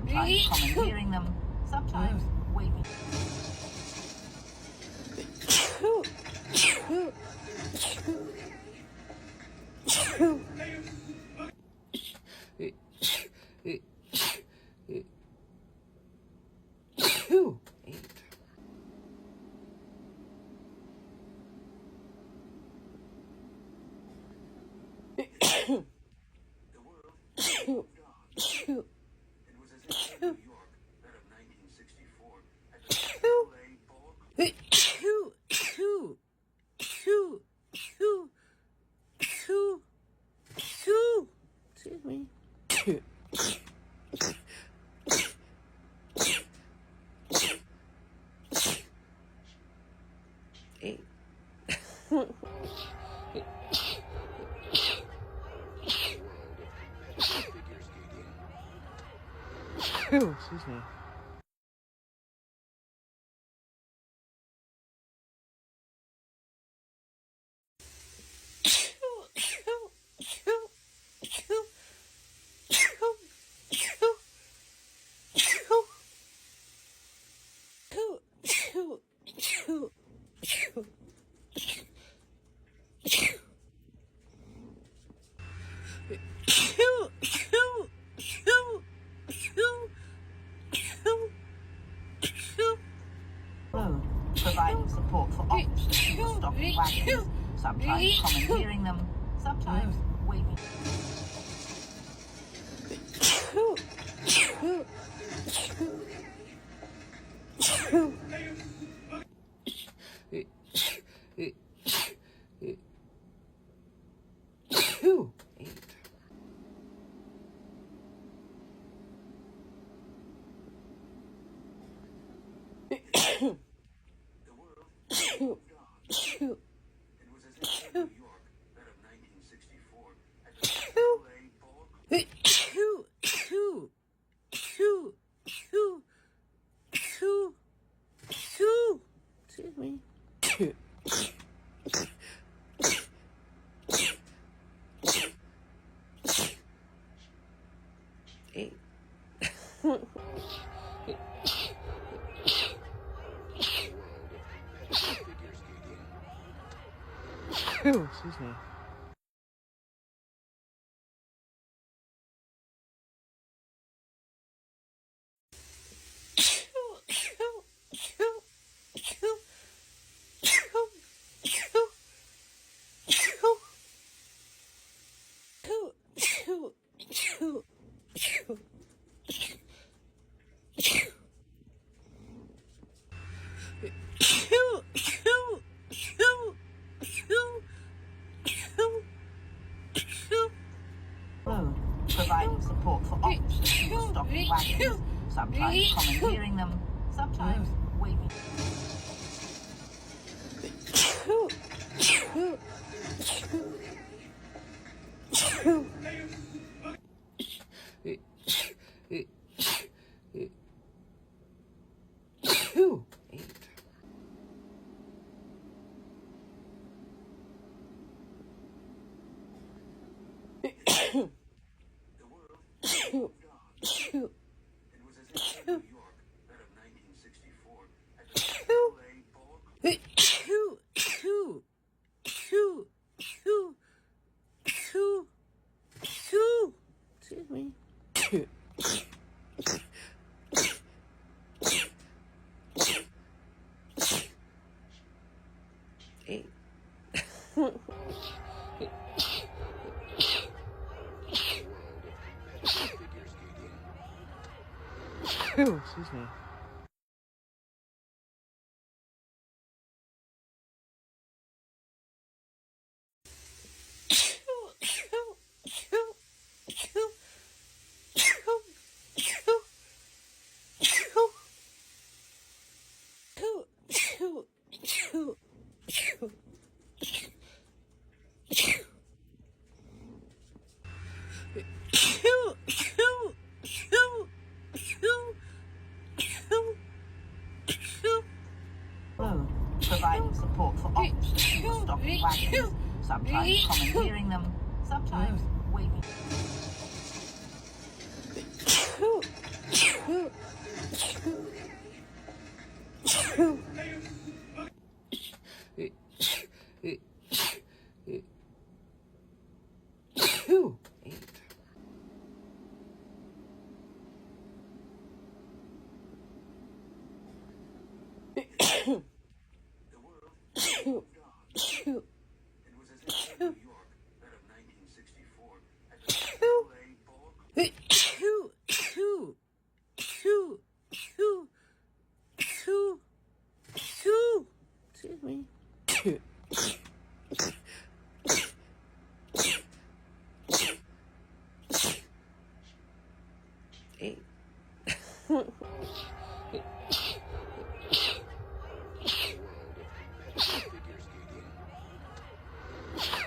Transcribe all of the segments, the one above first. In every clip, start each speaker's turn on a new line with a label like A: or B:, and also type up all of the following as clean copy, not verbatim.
A: sometimes commandeering them, sometimes waving.
B: The world moved on. It was as if New York, that of 1964, had to lay bulk.
C: Excuse me. Eight. Excuse me.
A: Providing support for officers who were stopping wagons, sometimes commandeering them, sometimes waving.
B: The world moved on. It was as if New York, that of 1964, had to lay bulk.
C: Excuse me. Eight. Excuse me.
A: Providing support for officers who were stopping wagons, sometimes commandeering them, sometimes waving.
B: The world moved on. It was as if New York, that of 1964, had to lay bulk.
C: Excuse me. Eight. Excuse me.
A: Providing support for officers who were stopping wagons, sometimes commandeering them, sometimes waving.
B: The world moved on. It was as if New York, that of 1964, had been a ball
C: Excuse me. 8.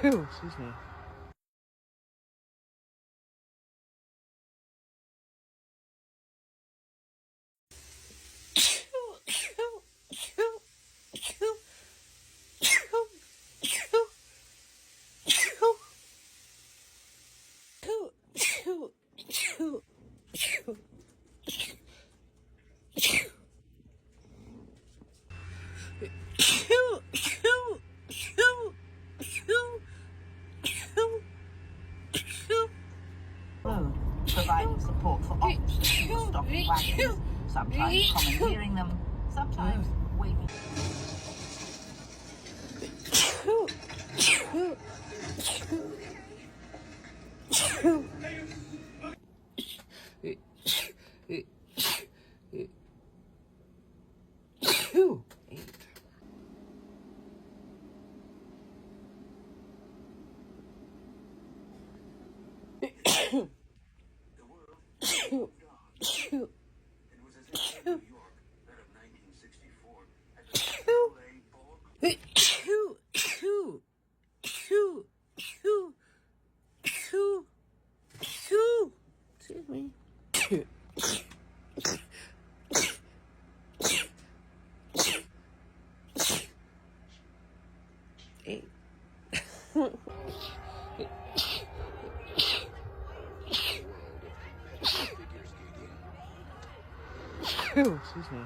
C: Excuse me.
A: Road, providing support for officers who were stopping wagons, sometimes commandeering them, sometimes waving.
B: The world moved on. It was as if New York, that of 1964, had been a ball
C: Excuse me. 8. Excuse me.